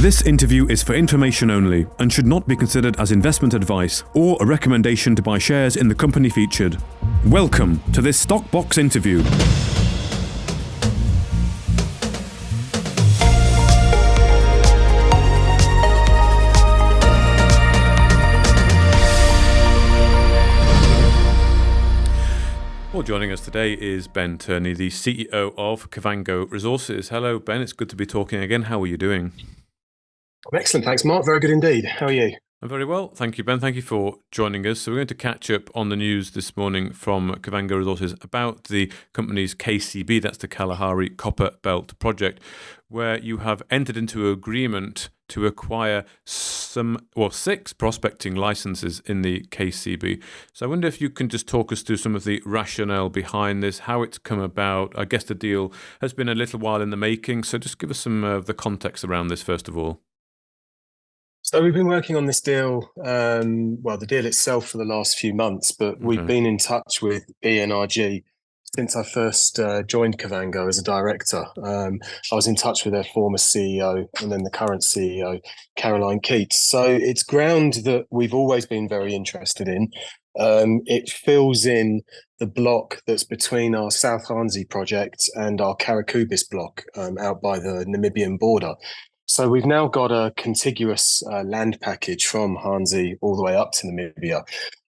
This interview is for information only and should not be considered as investment advice or a recommendation to buy shares in the company featured. Welcome to this Stock Box interview. Well, joining us today is Ben Turney, the CEO of Kavango Resources. Hello, Ben. It's good to be talking again. How are you doing? Excellent. Thanks, Mark. Very good indeed. How are you? I'm very well. Thank you, Ben. Thank you for joining us. So we're going to catch up on the news this morning from Kavango Resources about the company's KCB, that's the Kalahari Copper Belt project, where you have entered into an agreement to acquire six prospecting licenses in the KCB. So I wonder if you can just talk us through some of the rationale behind this, how it's come about. I guess the deal has been a little while in the making, so just give us some of the context around this first of all. So we've been working on this deal, the deal itself for the last few months, but we've been in touch with ENRG since I first joined Kavango as a director. I was in touch with their former CEO and then the current CEO, Caroline Keats. So it's ground that we've always been very interested in. It fills in the block that's between our South Hansi project and our Karakubis block out by the Namibian border. So we've now got a contiguous land package from Hansi all the way up to Namibia.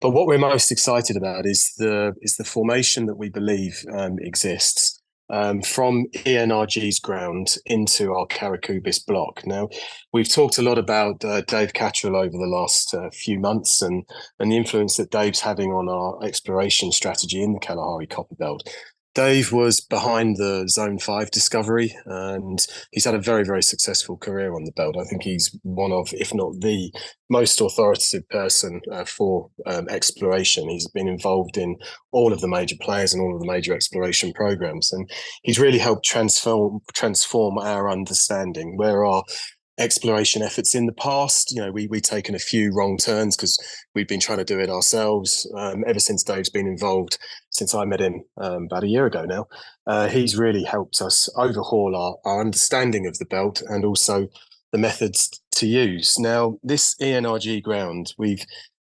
But what we're most excited about is the formation that we believe exists from ENRG's ground into our Karakubis block. Now, we've talked a lot about Dave Cattrall over the last few months and the influence that Dave's having on our exploration strategy in the Kalahari Copper Belt. Dave was behind the Zone 5 discovery, and he's had a very, very successful career on the belt. I think he's one of, if not the most authoritative person for exploration. He's been involved in all of the major players and all of the major exploration programs, and he's really helped transform our understanding. Where our exploration efforts in the past, we've taken a few wrong turns because we've been trying to do it ourselves ever since Dave's been involved, since I met him about a year ago now. He's really helped us overhaul our understanding of the belt and also the methods to use. Now, this ENRG ground,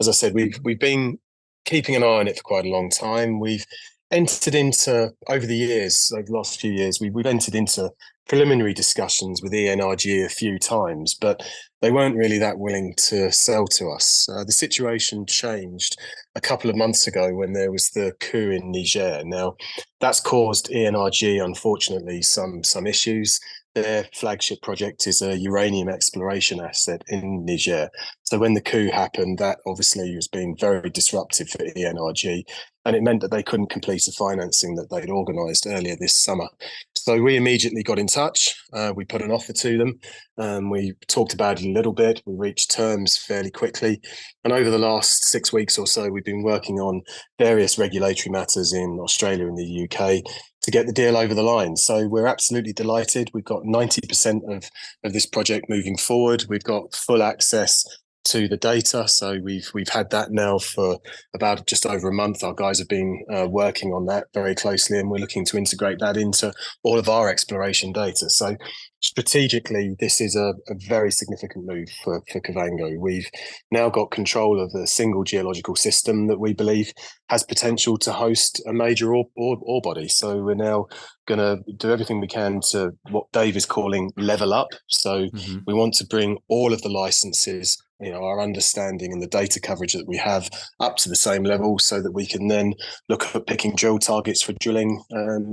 as I said, we've been keeping an eye on it for quite a long time. We've entered into, over the last few years, we've entered into preliminary discussions with ENRG a few times, but they weren't really that willing to sell to us. The situation changed a couple of months ago when there was the coup in Niger. Now, that's caused ENRG, unfortunately, some issues. Their flagship project is a uranium exploration asset in Niger. So when the coup happened, that obviously has been very disruptive for ENRG, and it meant that they couldn't complete the financing that they'd organised earlier this summer. So we immediately got in touch. We put an offer to them. We talked about it a little bit. We reached terms fairly quickly. And over the last 6 weeks or so, we've been working on various regulatory matters in Australia and the UK to get the deal over the line. So we're absolutely delighted. We've got 90% of this project moving forward. We've got full access to the data. So we've had that now for about just over a month. Our guys have been working on that very closely, and we're looking to integrate that into all of our exploration data. So strategically, this is a very significant move for Kavango. We've now got control of a single geological system that we believe has potential to host a major ore body. So we're now going to do everything we can to what Dave is calling level up. So we want to bring all of the licenses, our understanding and the data coverage that we have up to the same level so that we can then look at picking drill targets for drilling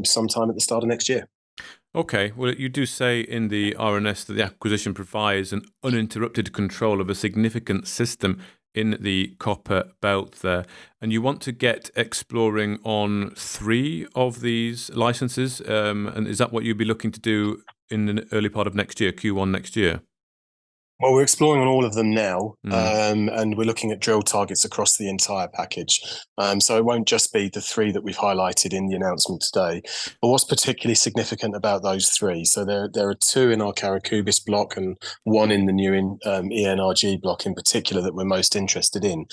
sometime at the start of next year. Okay, well, you do say in the RNS that the acquisition provides an uninterrupted control of a significant system in the copper belt there, and you want to get exploring on 3 of these licenses, and is that what you'd be looking to do in the early part of next year, Q1 next year? Well, we're exploring on all of them now, and we're looking at drill targets across the entire package. So it won't just be the 3 that we've highlighted in the announcement today. But what's particularly significant about those 3? So there are 2 in our Karakubis block and 1 in the new ENRG block in particular that we're most interested in.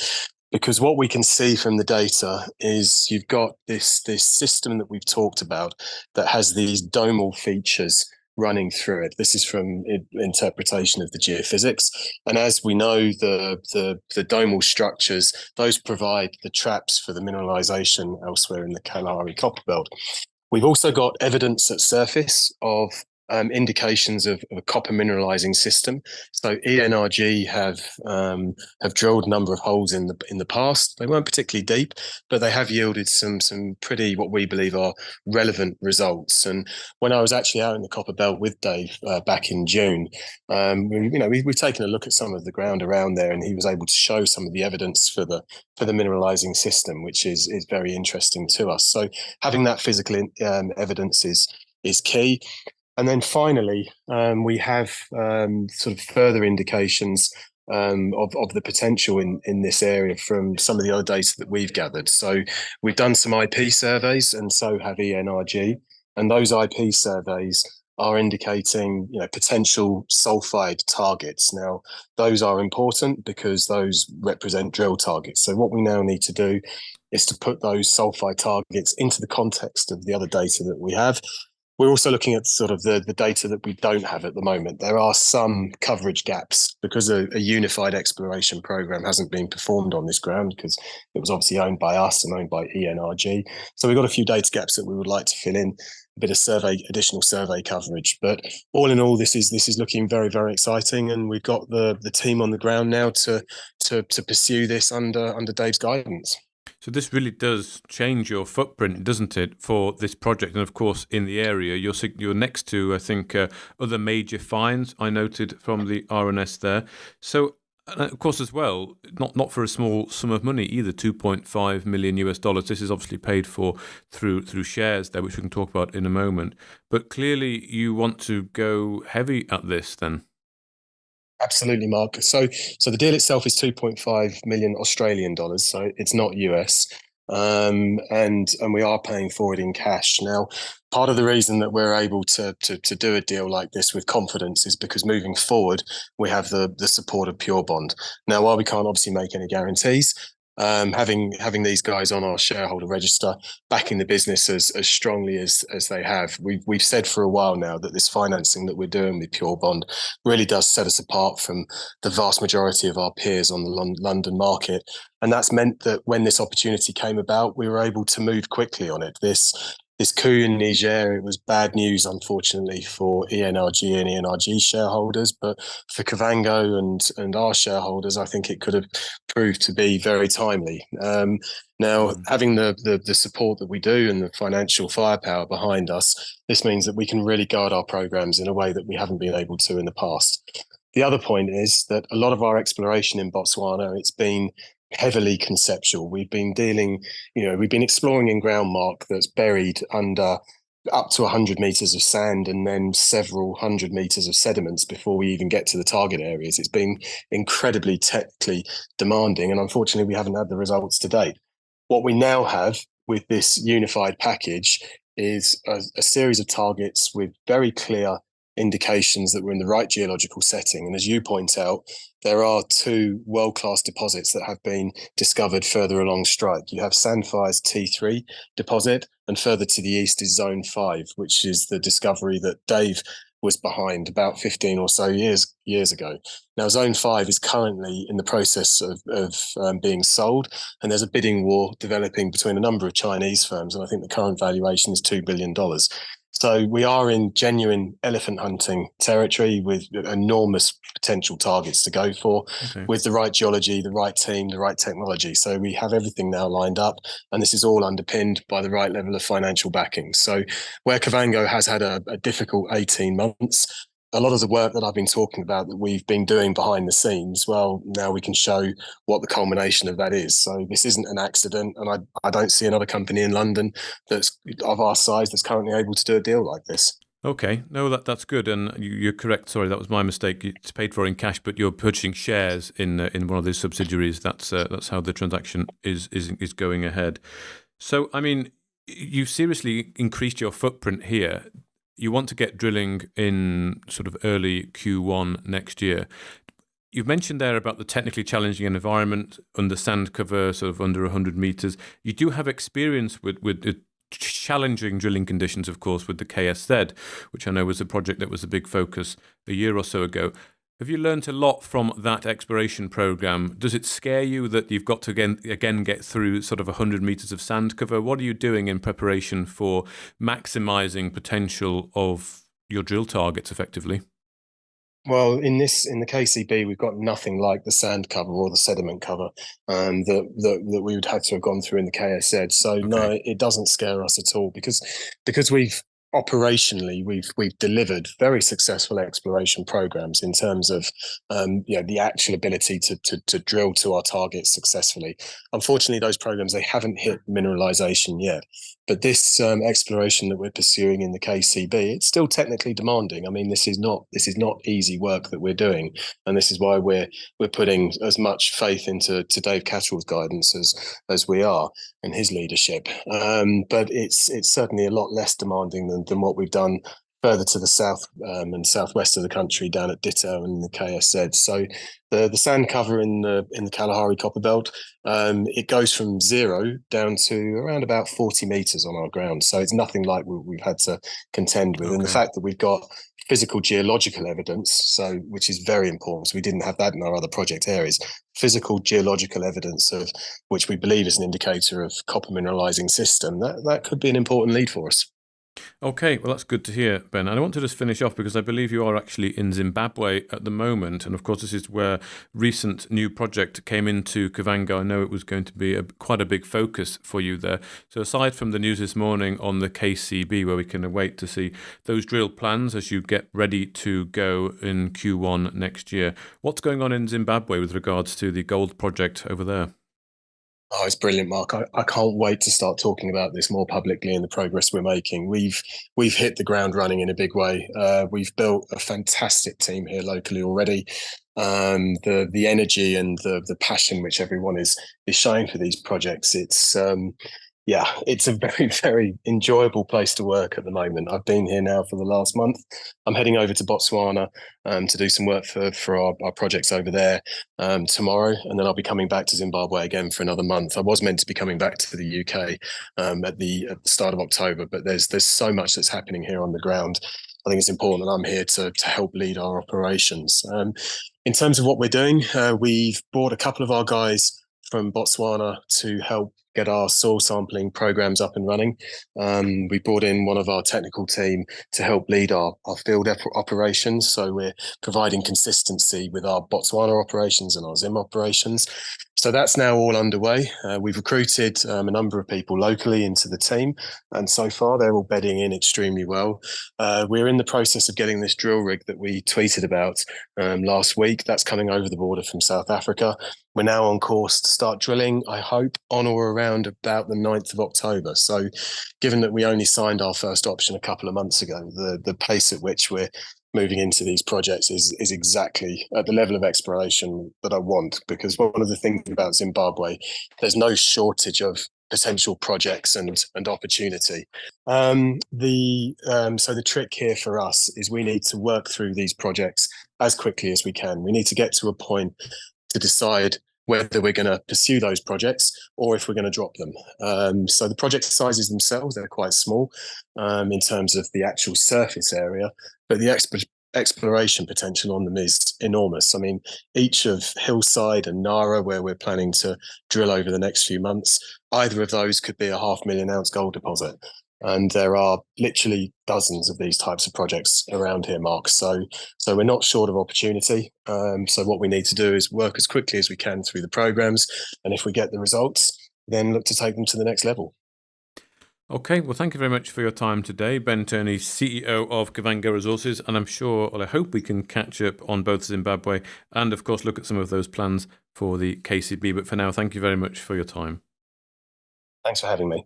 Because what we can see from the data is you've got this system that we've talked about that has these domal features running through it. This is from interpretation of the geophysics. And as we know, the domal structures, those provide the traps for the mineralization elsewhere in the Kalahari Copper Belt. We've also got evidence at surface of indications of a copper mineralizing system. So ENRG have drilled a number of holes in the past. They weren't particularly deep, but they have yielded some pretty, what we believe are relevant results. And when I was actually out in the Copper Belt with Dave back in June, we've taken a look at some of the ground around there, and he was able to show some of the evidence for the mineralizing system, which is very interesting to us. So having that physical evidence is key. And then finally, we have sort of further indications of the potential in this area from some of the other data that we've gathered. So we've done some IP surveys, and so have ENRG. And those IP surveys are indicating, potential sulfide targets. Now, those are important because those represent drill targets. So what we now need to do is to put those sulfide targets into the context of the other data that we have. We're also looking at sort of the data that we don't have at the moment. There are some coverage gaps because a unified exploration program hasn't been performed on this ground because it was obviously owned by us and owned by ENRG. So we've got a few data gaps that we would like to fill in, a bit of additional survey coverage. But all in all, this is looking very, very exciting, and we've got the team on the ground now to pursue this under Dave's guidance. So this really does change your footprint, doesn't it, for this project? And of course, in the area, you're next to, I think, other major finds I noted from the RNS there. So, of course, as well, not for a small sum of money either, $2.5 million. This is obviously paid for through shares there, which we can talk about in a moment. But clearly, you want to go heavy at this then. Absolutely, Mark. So the deal itself is 2.5 million Australian dollars. So it's not US, and we are paying for it in cash. Now, part of the reason that we're able to do a deal like this with confidence is because moving forward we have the support of Pure Bond. Now, while we can't obviously make any guarantees, having these guys on our shareholder register, backing the business as strongly as they have, we've said for a while now that this financing that we're doing with Pure Bond really does set us apart from the vast majority of our peers on the London market, and that's meant that when this opportunity came about, we were able to move quickly on it. This coup in Niger, it was bad news, unfortunately, for ENRG and ENRG shareholders, but for Kavango and our shareholders, I think it could have proved to be very timely. Now, having the support that we do and the financial firepower behind us, this means that we can really guide our programs in a way that we haven't been able to in the past. The other point is that a lot of our exploration in Botswana, it's been heavily conceptual. We've been exploring in ground, Mark, that's buried under up to 100 meters of sand and then several hundred meters of sediments before we even get to the target areas. It's been incredibly technically demanding, and unfortunately we haven't had the results to date. What we now have with this unified package is a series of targets with very clear indications that we're in the right geological setting. And as you point out, there are two world-class deposits that have been discovered further along strike. You have Sandfire's T3 deposit, and further to the east is Zone 5, which is the discovery that Dave was behind about 15 or so years ago. Now, Zone 5 is currently in the process of being sold, and there's a bidding war developing between a number of Chinese firms, and I think the current valuation is $2 billion. So we are in genuine elephant hunting territory with enormous potential targets to go for, with the right geology, the right team, the right technology. So we have everything now lined up, and this is all underpinned by the right level of financial backing. So where Kavango has had a difficult 18 months, a lot of the work that I've been talking about that we've been doing behind the scenes, well, now we can show what the culmination of that is. So this isn't an accident, and I don't see another company in London that's of our size that's currently able to do a deal like this. Okay, no, that's good, and you're correct. Sorry, that was my mistake. It's paid for in cash, but you're purchasing shares in one of these subsidiaries. That's how the transaction is going ahead. So, I mean, you've seriously increased your footprint here. You want to get drilling in sort of early Q1 next year. You've mentioned there about the technically challenging environment under sand cover, sort of under 100 meters. You do have experience with challenging drilling conditions, of course, with the KSZ, which I know was a project that was a big focus a year or so ago. Have you learnt a lot from that exploration program? Does it scare you that you've got to again get through sort of 100 meters of sand cover? What are you doing in preparation for maximizing potential of your drill targets effectively? Well, in the KCB, we've got nothing like the sand cover or the sediment cover that we would have to have gone through in the KSZ. So okay. No, it doesn't scare us at all because we've operationally we've delivered very successful exploration programs in terms of the actual ability to drill to our targets successfully. Unfortunately, those programs, they haven't hit mineralization yet. But this exploration that we're pursuing in the KCB, it's still technically demanding. I mean, this is not easy work that we're doing, and this is why we're putting as much faith into Dave Cattrall's guidance as we are and his leadership. But it's certainly a lot less demanding than what we've done further to the south and southwest of the country, down at Ditto and the KSZ. So the sand cover in the Kalahari Copper Belt, it goes from 0 down to around about 40 meters on our ground. So it's nothing like we've had to contend with. Okay. And the fact that we've got physical geological evidence, which is very important. So we didn't have that in our other project areas. Physical geological evidence of which we believe is an indicator of copper mineralizing system. That could be an important lead for us. Okay, well, that's good to hear, Ben. And I want to just finish off because I believe you are actually in Zimbabwe at the moment. And of course, this is where recent new project came into Kavango. I know it was going to be quite a big focus for you there. So aside from the news this morning on the KCB, where we can await to see those drill plans as you get ready to go in Q1 next year, what's going on in Zimbabwe with regards to the gold project over there? Oh, it's brilliant, Mark. I can't wait to start talking about this more publicly and the progress we're making. We've hit the ground running in a big way. We've built a fantastic team here locally already. The energy and the passion which everyone is showing for these projects, it's a very, very enjoyable place to work at the moment. I've been here now for the last month. I'm heading over to Botswana to do some work for our projects over there tomorrow, and then I'll be coming back to Zimbabwe again for another month. I was meant to be coming back to the UK at the start of October, but there's so much that's happening here on the ground. I think it's important that I'm here to help lead our operations. In terms of what we're doing, we've brought a couple of our guys from Botswana to help get our soil sampling programs up and running. We brought in one of our technical team to help lead our field operations. So we're providing consistency with our Botswana operations and our Zim operations. So that's now all underway. We've recruited a number of people locally into the team, and so far they're all bedding in extremely well. We're in the process of getting this drill rig that we tweeted about last week. That's coming over the border from South Africa. We're now on course to start drilling, I hope, on or around about the 9th of October. So given that we only signed our first option a couple of months ago, the pace at which we're moving into these projects is exactly at the level of exploration that I want, because one of the things about Zimbabwe, there's no shortage of potential projects and opportunity. So the trick here for us is we need to work through these projects as quickly as we can. We need to get to a point to decide whether we're going to pursue those projects or if we're going to drop them. So the project sizes themselves, they're quite small in terms of the actual surface area, but the exploration potential on them is enormous. I mean, each of Hillside and Nara, where we're planning to drill over the next few months, either of those could be a 500,000 ounce gold deposit. And there are literally dozens of these types of projects around here, Mark. So we're not short of opportunity. So what we need to do is work as quickly as we can through the programs. And if we get the results, then look to take them to the next level. Okay, well, thank you very much for your time today. Ben Turney, CEO of Kavango Resources, and I'm sure, well, I hope we can catch up on both Zimbabwe and, of course, look at some of those plans for the KCB. But for now, thank you very much for your time. Thanks for having me.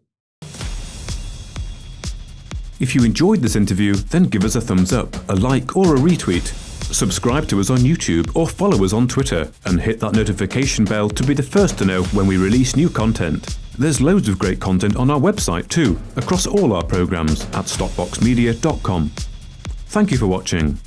If you enjoyed this interview, then give us a thumbs up, a like or a retweet. Subscribe to us on YouTube or follow us on Twitter and hit that notification bell to be the first to know when we release new content. There's loads of great content on our website too, across all our programs at stopboxmedia.com. Thank you for watching.